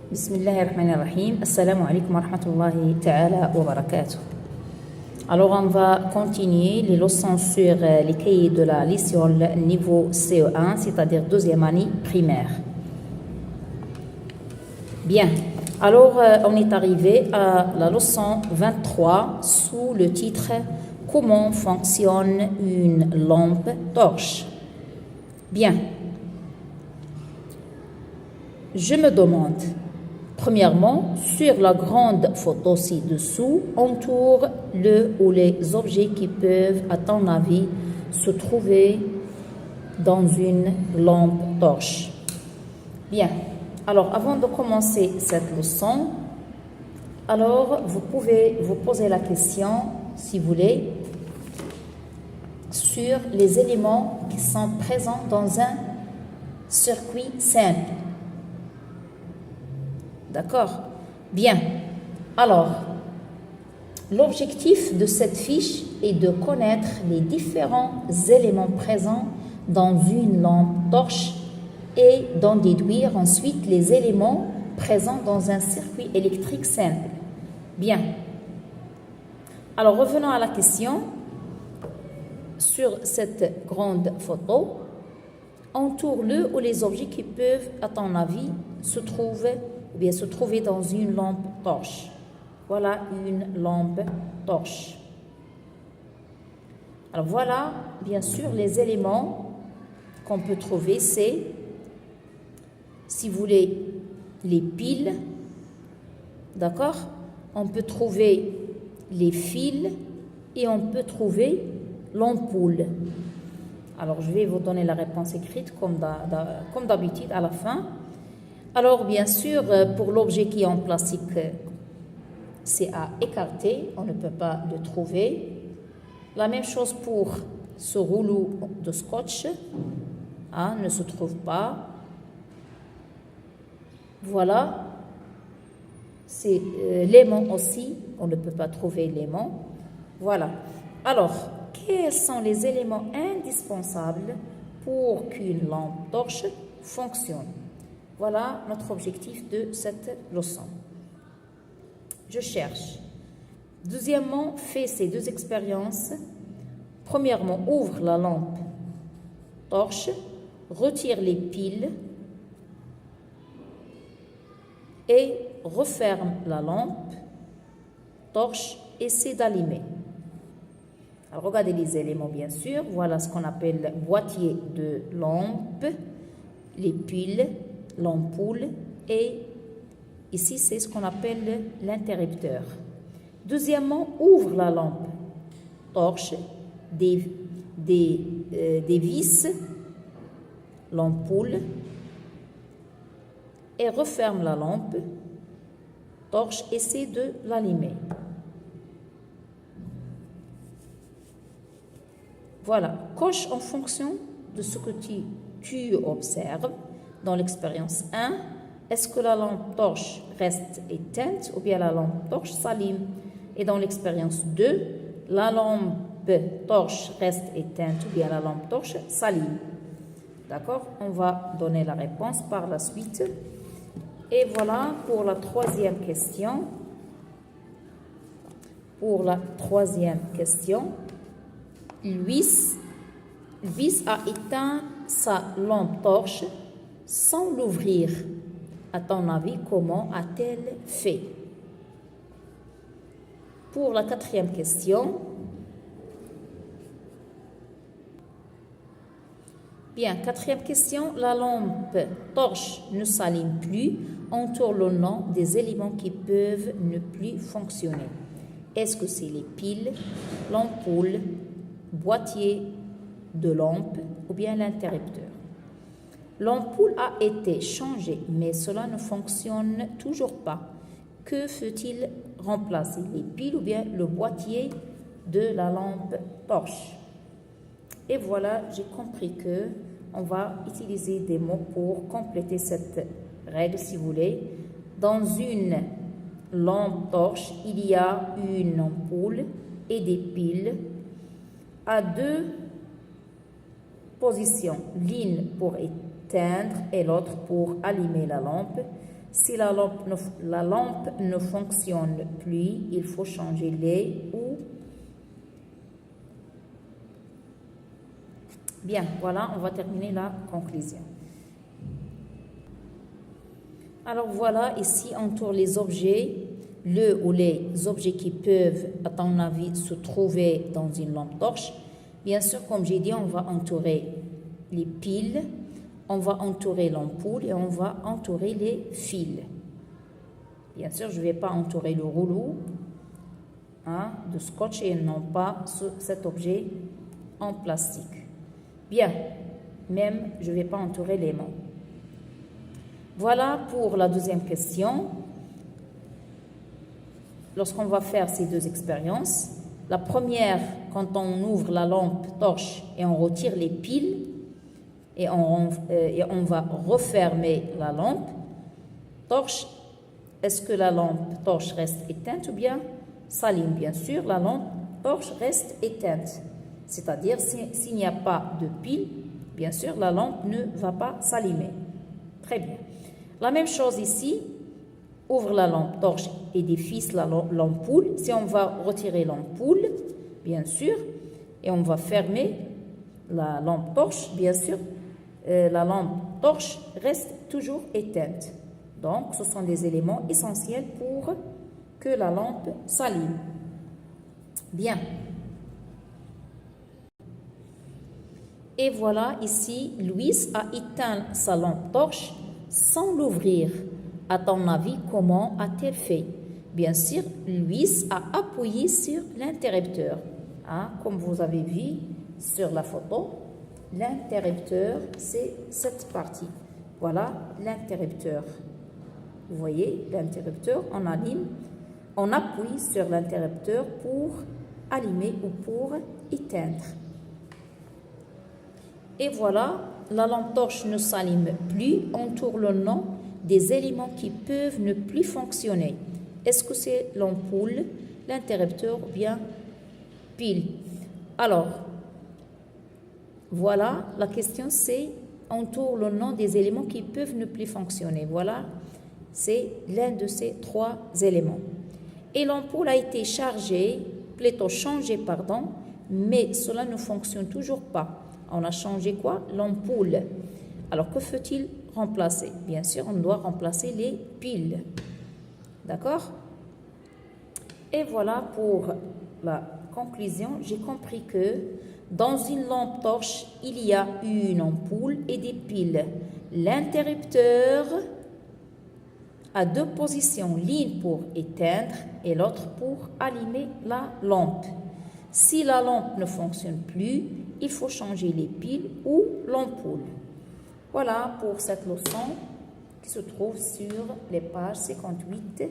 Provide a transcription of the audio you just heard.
Bismillahirrahmanirrahim. Assalamu alaikum wa rahmatullahi ta'ala wa barakatuh. Alors, on va continuer les leçons sur les cahiers de la licence niveau CE1, c'est-à-dire deuxième année primaire. Bien. Alors, on est arrivé à la leçon 23 sous le titre « Comment fonctionne une lampe torche ?» Bien. Je me demande, premièrement, sur la grande photo ci-dessous, entoure le ou les objets qui peuvent, à ton avis, se trouver dans une lampe torche. Bien. Alors, avant de commencer cette leçon, alors vous pouvez vous poser la question, si vous voulez, sur les éléments qui sont présents dans un circuit simple. D'accord? Bien. Alors, l'objectif de cette fiche est de connaître les différents éléments présents dans une lampe torche et d'en déduire ensuite les éléments présents dans un circuit électrique simple. Bien. Alors, revenons à la question. Sur cette grande photo, entoure le ou les objets qui peuvent, à ton avis, se trouver dans une lampe torche. Voilà une lampe torche. Alors voilà, bien sûr, les éléments qu'on peut trouver, c'est, si vous voulez, les piles, d'accord? On peut trouver les fils et on peut trouver l'ampoule. Alors, je vais vous donner la réponse écrite comme d'habitude à la fin. Alors, bien sûr, pour l'objet qui est en plastique, c'est à écarter, on ne peut pas le trouver. La même chose pour ce rouleau de scotch, ne se trouve pas. Voilà, c'est l'aimant aussi, on ne peut pas trouver l'aimant. Voilà. Alors, quels sont les éléments indispensables pour qu'une lampe torche fonctionne? Voilà notre objectif de cette leçon. Je cherche. Deuxièmement, fais ces deux expériences. Premièrement, ouvre la lampe torche, retire les piles et referme la lampe torche. Essaie d'allumer. Alors, regardez les éléments, bien sûr. Voilà ce qu'on appelle boîtier de lampe, les piles, l'ampoule et ici, c'est ce qu'on appelle l'interrupteur. Deuxièmement, ouvre la lampe torche, des vis, l'ampoule et referme la lampe torche. Essaie de l'allumer. Voilà, coche en fonction de ce que tu observes dans l'expérience 1. Est-ce que la lampe torche reste éteinte ou bien la lampe torche s'allume? Et dans l'expérience 2, la lampe torche reste éteinte ou bien la lampe torche s'allume. D'accord? On va donner la réponse par la suite. Et voilà pour la troisième question. Pour la troisième question. Luis a éteint sa lampe torche sans l'ouvrir. À ton avis, comment a-t-elle fait? Pour la quatrième question. Bien, quatrième question. La lampe torche ne s'allume plus. Entoure le nom des éléments qui peuvent ne plus fonctionner. Est-ce que c'est les piles, l'ampoule, boîtier de lampe ou bien l'interrupteur? L'ampoule a été changée, mais cela ne fonctionne toujours pas. Que faut-il remplacer, les piles ou bien le boîtier de la lampe torche? Et voilà, j'ai compris que on va utiliser des mots pour compléter cette règle, si vous voulez. Dans une lampe torche, il y a une ampoule et des piles à deux positions, l'une pour éteindre et l'autre pour allumer la lampe. Si la lampe ne fonctionne plus, il faut changer les ou. Bien, voilà, on va terminer la conclusion. Alors voilà, ici, on tourne les objets, le ou les objets qui peuvent, à ton avis, se trouver dans une lampe torche. Bien sûr, comme j'ai dit, on va entourer les piles, on va entourer l'ampoule et on va entourer les fils. Bien sûr, je ne vais pas entourer le rouleau de scotch et non pas cet objet en plastique. Bien, même je ne vais pas entourer les mains. Voilà pour la deuxième question. Lorsqu'on va faire ces deux expériences, la première, quand on ouvre la lampe torche et on retire les piles et on va refermer la lampe torche, est-ce que la lampe torche reste éteinte ou bien s'allume? Bien sûr, la lampe torche reste éteinte. C'est-à-dire, s'il n'y a pas de pile, bien sûr, la lampe ne va pas s'allumer. Très bien. La même chose ici, ouvre la lampe torche et défisse l'ampoule. Si on va retirer l'ampoule, bien sûr, et on va fermer la lampe torche, bien sûr, la lampe torche reste toujours éteinte. Donc, ce sont des éléments essentiels pour que la lampe s'allume. Bien. Et voilà, ici, Louise a éteint sa lampe torche sans l'ouvrir. À ton avis, comment a-t-elle fait? Bien sûr, Louise a appuyé sur l'interrupteur. Comme vous avez vu sur la photo, l'interrupteur, c'est cette partie. Voilà l'interrupteur. Vous voyez, l'interrupteur, on appuie sur l'interrupteur pour allumer ou pour éteindre. Et voilà, la lampe torche ne s'allume plus, on tourne le nom des éléments qui peuvent ne plus fonctionner. Est-ce que c'est l'ampoule, l'interrupteur ou bien pile? Alors, voilà, la question c'est, on tourne le nom des éléments qui peuvent ne plus fonctionner. Voilà, c'est l'un de ces trois éléments. Et l'ampoule a été changée, mais cela ne fonctionne toujours pas. On a changé quoi? L'ampoule. Alors, que faut-il remplacer? Bien sûr, on doit remplacer les piles. D'accord? Et voilà pour la conclusion. J'ai compris que dans une lampe torche, il y a une ampoule et des piles. L'interrupteur a deux positions, l'une pour éteindre et l'autre pour allumer la lampe. Si la lampe ne fonctionne plus, il faut changer les piles ou l'ampoule. Voilà pour cette leçon qui se trouve sur les pages 58-59.